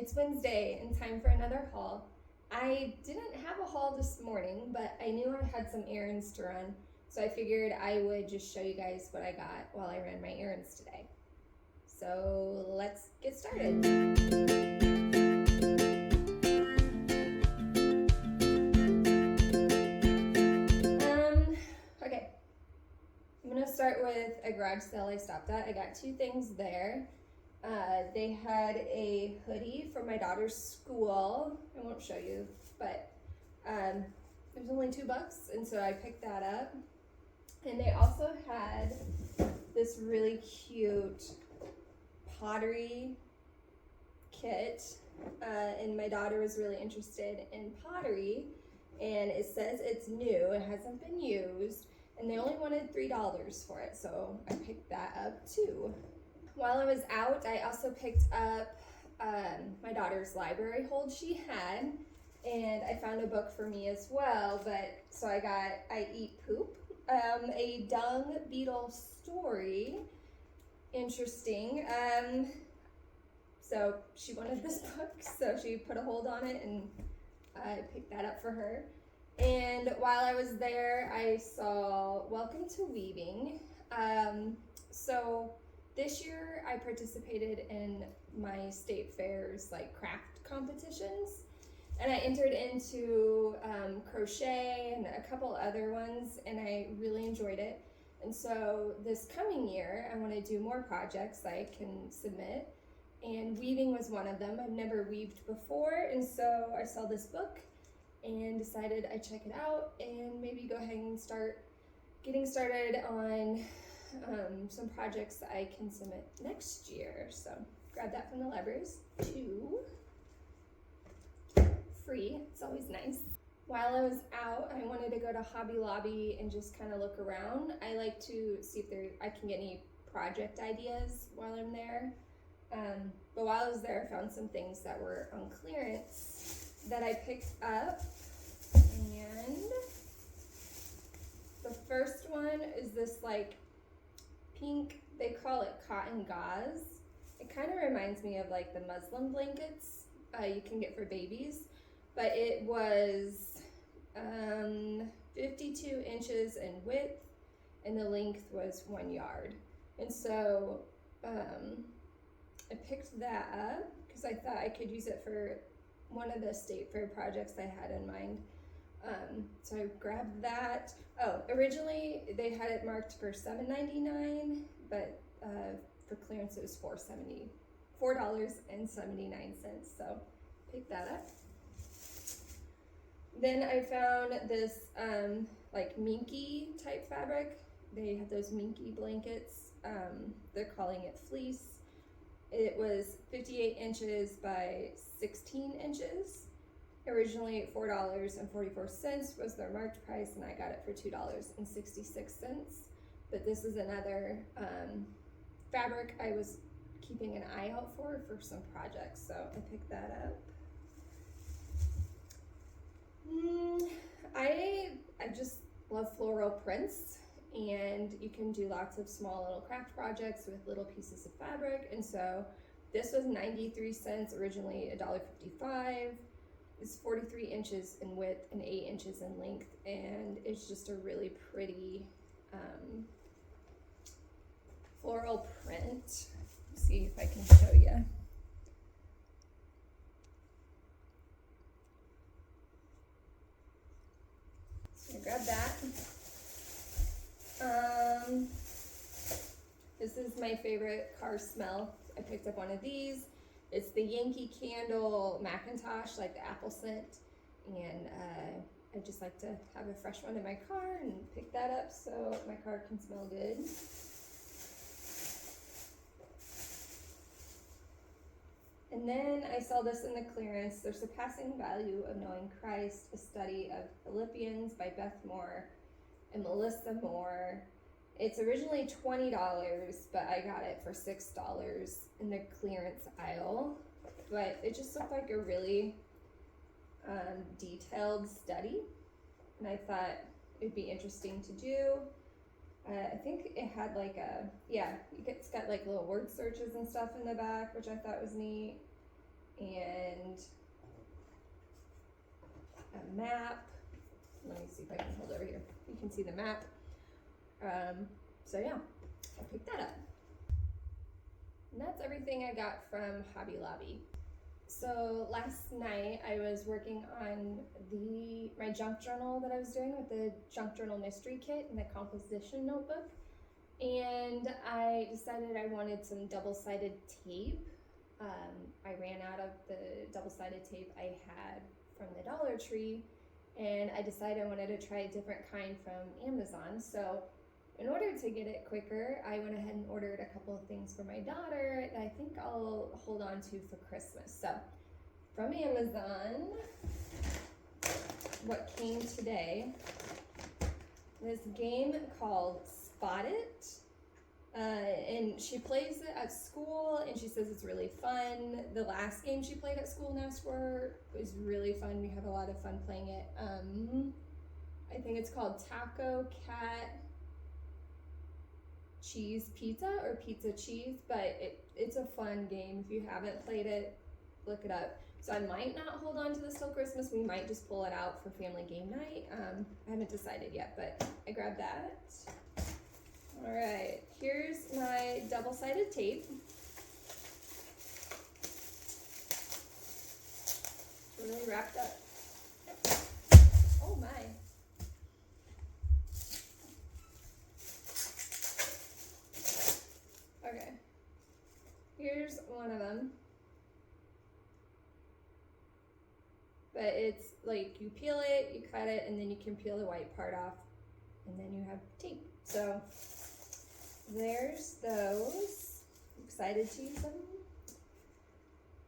It's Wednesday and time for another haul. I didn't have a haul this morning, but I knew I had some errands to run, so I figured I would just show you guys what I got while I ran my errands today. So let's get started. Okay, I'm gonna start with a garage sale I stopped at. I got two things there. They had a hoodie for my daughter's school. I won't show you, but it was only $2, and so I picked that up. And they also had this really cute pottery kit, and my daughter was really interested in pottery, and it says it's new, it hasn't been used, and they only wanted $3 for it, so I picked that up too. While I was out, I also picked up my daughter's library hold she had, and I found a book for me as well. But so I got I Eat Poop, a dung beetle story. Interesting. So she wanted this book, so she put a hold on it, and I picked that up for her. And while I was there, I saw Welcome to Weaving. So this year I participated in my state fair's like craft competitions, and I entered into crochet and a couple other ones, and I really enjoyed it. And so this coming year I want to do more projects I can submit, and weaving was one of them. I've never weaved before, and so I saw this book and decided I'd check it out and maybe go ahead and start getting started on some projects that I can submit next year. So grab that from the libraries too. Free, it's always nice. While I was out, I wanted to go to Hobby Lobby and just kind of look around. I like to see if I can get any project ideas while I'm there. But while I was there, I found some things that were on clearance that I picked up. And the first one is this like pink, they call it cotton gauze. It kind of reminds me of like the muslin blankets you can get for babies, but it was 52 inches in width, and the length was 1 yard. And so I picked that up because I thought I could use it for one of the state fair projects I had in mind. So I grabbed that. Oh, originally they had it marked for $7.99, but for clearance it was $4.79. So pick that up. Then I found this like minky type fabric. They have those minky blankets. They're calling it fleece. It was 58 inches by 16 inches. Originally $4.44 was their marked price, and I got it for $2.66. But this is another fabric I was keeping an eye out for some projects, so I picked that up. I just love floral prints, and you can do lots of small little craft projects with little pieces of fabric, and so this was 93 cents, originally $1.55. It's 43 inches in width and 8 inches in length, and it's just a really pretty floral print. Let's see if I can show you. So I grabbed that. This is my favorite car smell. I picked up one of these. It's the Yankee Candle Macintosh, like the apple scent, and I just like to have a fresh one in my car and pick that up so my car can smell good. And then I saw this in the clearance, The Surpassing Value of Knowing Christ, a study of Philippians by Beth Moore and Melissa Moore. It's originally $20, but I got it for $6 in the clearance aisle. But it just looked like a really detailed study, and I thought it'd be interesting to do. I think it had like it's got like little word searches and stuff in the back, which I thought was neat. and a map. Let me see if I can hold over here. You can see the map. So yeah, I picked that up. And that's everything I got from Hobby Lobby. So last night I was working on my junk journal that I was doing with the junk journal mystery kit and the composition notebook. And I decided I wanted some double-sided tape. I ran out of the double-sided tape I had from the Dollar Tree, and I decided I wanted to try a different kind from Amazon. So in order to get it quicker, I went ahead and ordered a couple of things for my daughter that I think I'll hold on to for Christmas. So from Amazon, what came today, this game called Spot It. And she plays it at school, and she says it's really fun. The last game she played at school and asked for was really fun. We have a lot of fun playing it. I think it's called Taco Cat Cheese Pizza or Pizza Cheese, but it's a fun game. If you haven't played it, look it up. So I might not hold on to this till Christmas. We might just pull it out for family game night. I haven't decided yet, but I grabbed that. All right, here's my double-sided tape. Really wrapped up. Oh my. Okay, here's one of them. But it's like you peel it, you cut it, and then you can peel the white part off, and then you have tape. So there's those. I'm excited to use them.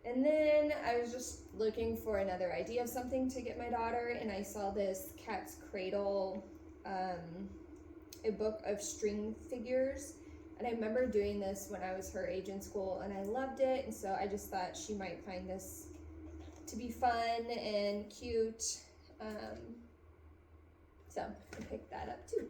And then I was just looking for another idea of something to get my daughter, and I saw this Cat's Cradle, a book of string figures. And I remember doing this when I was her age in school, and I loved it. And so I just thought she might find this to be fun and cute. So I picked that up too.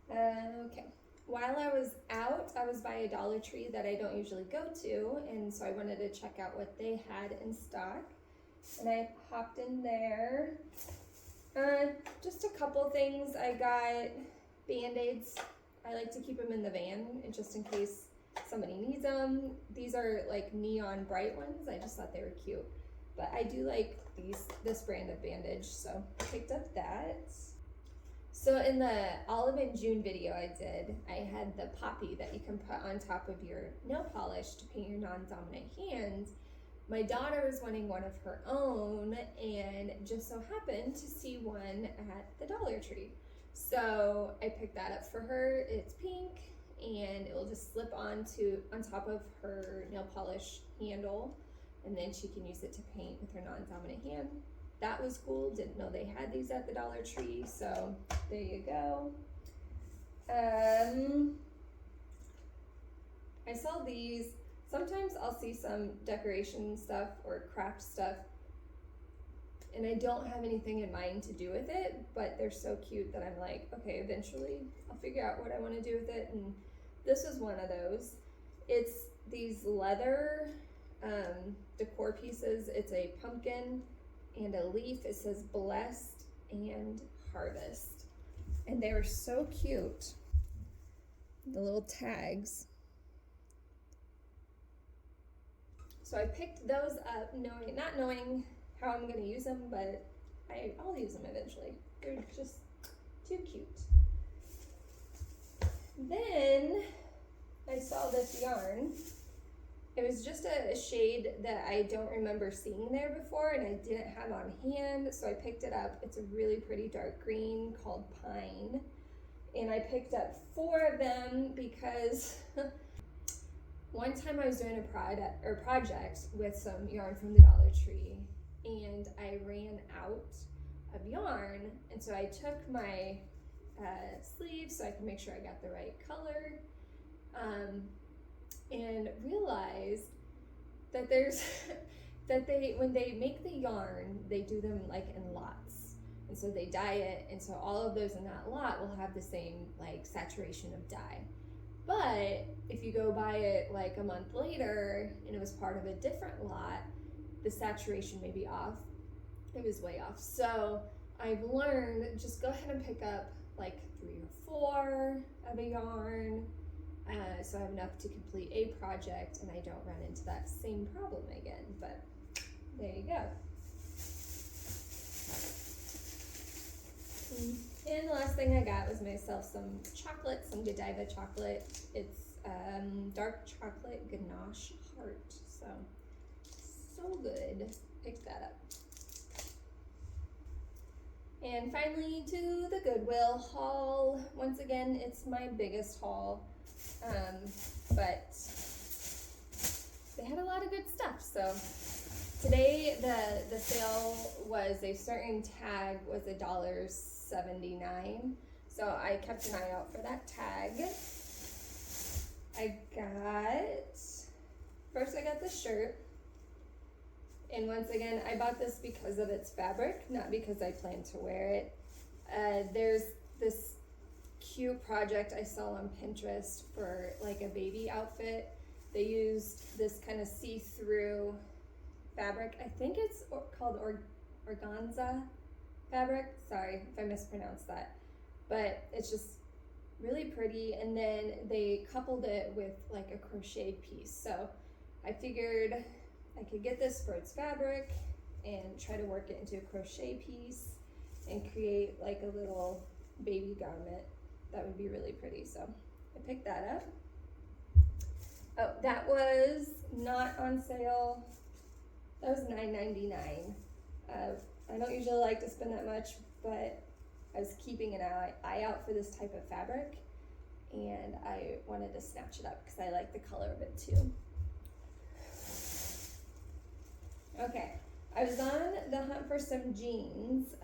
Okay. While I was out, I was by a Dollar Tree that I don't usually go to, and so I wanted to check out what they had in stock. And I hopped in there. Just a couple things. I got Band-Aids. I like to keep them in the van, and just in case somebody needs them. These are like neon bright ones. I just thought they were cute. But I do like this brand of bandage, so I picked up that. So in the Olive and June video I did, I had the poppy that you can put on top of your nail polish to paint your non-dominant hand. My daughter was wanting one of her own, and just so happened to see one at the Dollar Tree. So I picked that up for her. It's pink, and it will just slip on top of her nail polish handle, and then she can use it to paint with her non-dominant hand. That was cool. Didn't know they had these at the Dollar Tree, so there you go. I saw these. Sometimes I'll see some decoration stuff or craft stuff, and I don't have anything in mind to do with it, but they're so cute that I'm like, okay, eventually I'll figure out what I want to do with it. And this is one of those. It's these leather decor pieces. It's a pumpkin and a leaf. It says blessed and harvest, and they were so cute, the little tags. So I picked those up not knowing how I'm going to use them, but I'll use them eventually. They're just too cute. Then I saw this yarn. It was just a shade that I don't remember seeing there before, and I didn't have on hand, so I picked it up. It's a really pretty dark green called Pine, and I picked up 4 of them because one time I was doing a project with some yarn from the Dollar Tree, and I ran out of yarn, and so I took my sleeves so I can make sure I got the right color, and realized that when they make the yarn, they do them like in lots, and so they dye it, and so all of those in that lot will have the same like saturation of dye. But if you go buy it like a month later and it was part of a different lot, the saturation may be off. It was way off. So I've learned, just go ahead and pick up like 3 or 4 of a yarn, so I have enough to complete a project and I don't run into that same problem again. But there you go. And the last thing I got was myself some chocolate, some Godiva chocolate. It's dark chocolate ganache heart. So good. Pick that up. And finally to the Goodwill haul. Once again, it's my biggest haul, but they had a lot of good stuff. So today the sale was a certain tag was $1.79. So I kept an eye out for that tag. First I got the shirt. And once again, I bought this because of its fabric, not because I plan to wear it. There's this cute project I saw on Pinterest for like a baby outfit. They used this kind of see-through fabric. I think it's called organza fabric. Sorry if I mispronounced that. But it's just really pretty. And then they coupled it with like a crocheted piece. So I figured I could get this for its fabric and try to work it into a crochet piece and create like a little baby garment that would be really pretty. So I picked that up. Oh, that was not on sale. That was $9.99. I don't usually like to spend that much, but I was keeping an eye out for this type of fabric and I wanted to snatch it up because I like the color of it too. Okay, I was on the hunt for some jeans.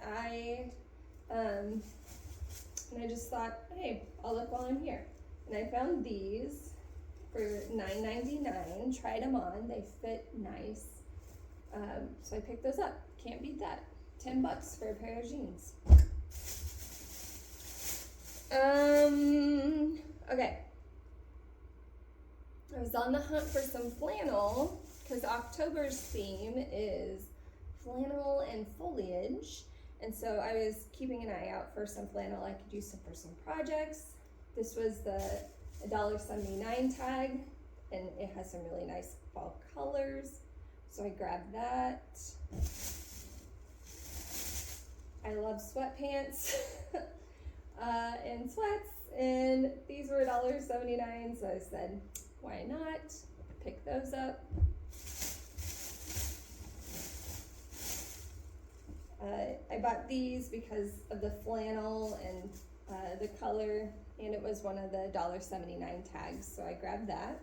And I just thought, hey, I'll look while I'm here. And I found these for $9.99. Tried them on, they fit nice. So I picked those up. Can't beat that. $10 for a pair of jeans. Okay. I was on the hunt for some flannel because October's theme is flannel and foliage. And so I was keeping an eye out for some flannel I could use for some projects. This was the $1.79 tag, and it has some really nice fall colors. So I grabbed that. I love sweatpants and sweats, and these were $1.79, so I said, why not? Pick those up. I bought these because of the flannel and the color, and it was one of the $1.79 tags, so I grabbed that.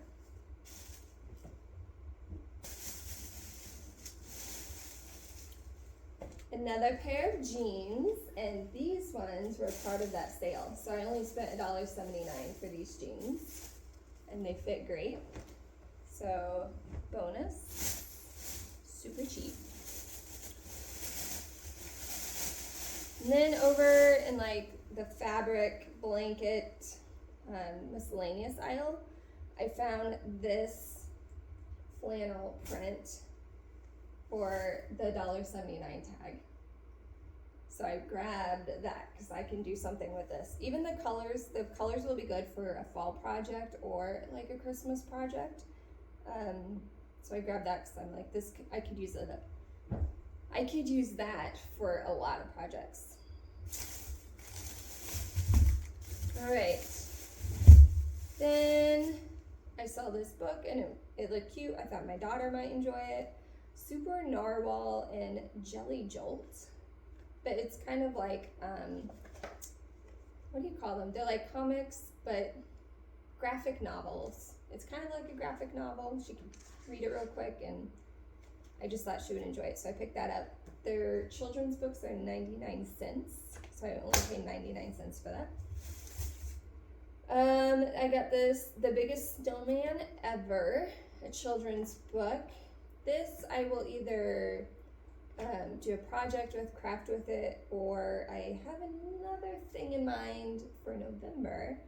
Another pair of jeans, and these ones were part of that sale, so I only spent $1.79 for these jeans, and they fit great. So bonus, super cheap. And then over in like the fabric blanket miscellaneous aisle, I found this flannel print for the $1.79 tag. So I grabbed that because I can do something with this. Even the colors will be good for a fall project or like a Christmas project. So I grabbed that because I'm like, I could use it. I could use that for a lot of projects. All right. Then I saw this book and it looked cute. I thought my daughter might enjoy it. Super Narwhal and Jelly Jolt. But it's kind of like, what do you call them? They're like comics, but graphic novels. It's kind of like a graphic novel. She can read it real quick, and I just thought she would enjoy it, so I picked that up. Their children's books are 99 cents, so I only paid 99 cents for that. I got this, The Biggest Snowman Ever, a children's book. This I will either do a project with, craft with it, or I have another thing in mind for November.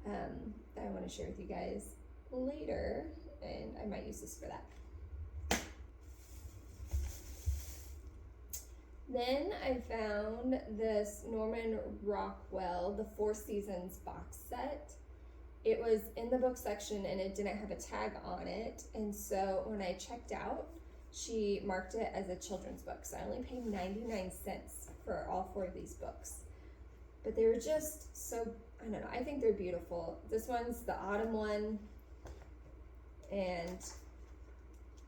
that I want to share with you guys later, and I might use this for that. Then I found this Norman Rockwell, the Four Seasons box set. It was in the book section and it didn't have a tag on it. And so when I checked out, she marked it as a children's book. So I only paid 99 cents for all 4 of these books. But they were just so, I don't know, I think they're beautiful. This one's the autumn one. And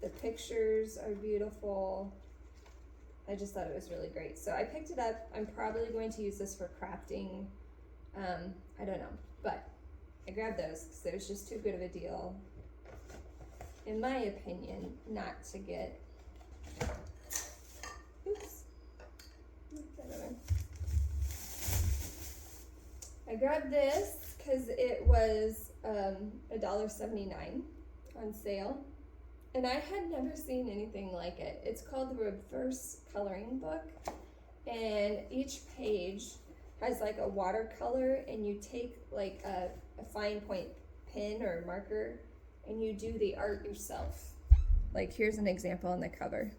the pictures are beautiful. I just thought it was really great. So I picked it up. I'm probably going to use this for crafting. I don't know, but I grabbed those because it was just too good of a deal, in my opinion, not to get. Oops. I grabbed this because it was $1.79 on sale. And I had never seen anything like it. It's called the Reverse Coloring Book. And each page has like a watercolor, and you take like a fine point pen or marker and you do the art yourself. Like here's an example on the cover.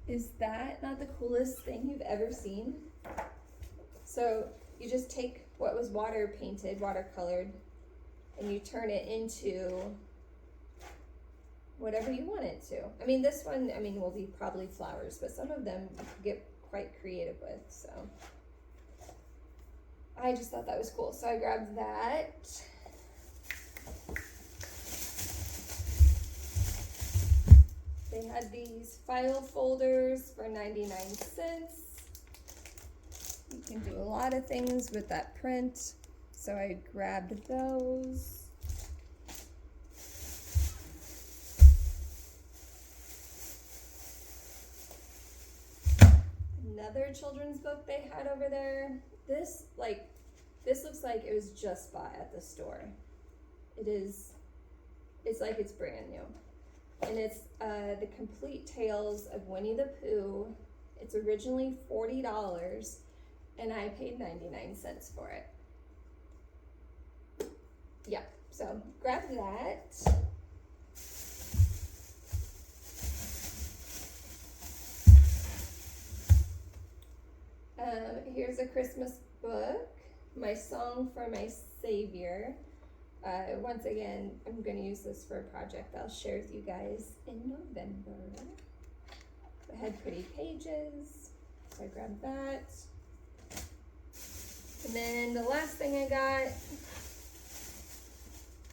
Is that not the coolest thing you've ever seen? So you just take what was watercolored, and you turn it into whatever you want it to. I mean, this one, will be probably flowers, but some of them you can get quite creative with, so. I just thought that was cool, so I grabbed that. They had these file folders for 99 cents. You can do a lot of things with that print, so I grabbed those. Another children's book they had over there. This looks like it was just bought at the store. It's like it's brand new. And it's the Complete Tales of Winnie the Pooh. It's originally $40 and I paid 99 cents for it. Yeah, so grab that. Here's a Christmas book, My Song for My Savior. Once again, I'm going to use this for a project I'll share with you guys in November. It had pretty pages, so I grabbed that. And then the last thing I got,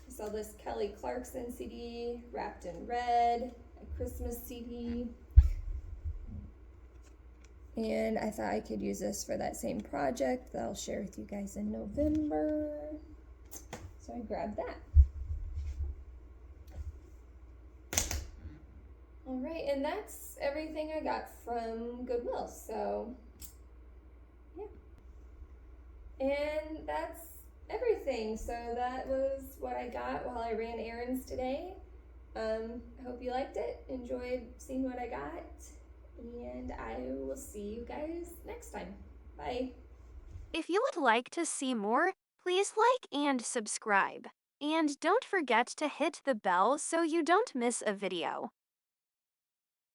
I saw this Kelly Clarkson CD, Wrapped in Red, a Christmas CD. And I thought I could use this for that same project that I'll share with you guys in November. So I grabbed that. All right, and that's everything I got from Goodwill, so yeah. And that's everything. So that was what I got while I ran errands today. I hope you liked it, enjoyed seeing what I got. And I will see you guys next time. Bye. If you would like to see more, please like and subscribe. And don't forget to hit the bell so you don't miss a video.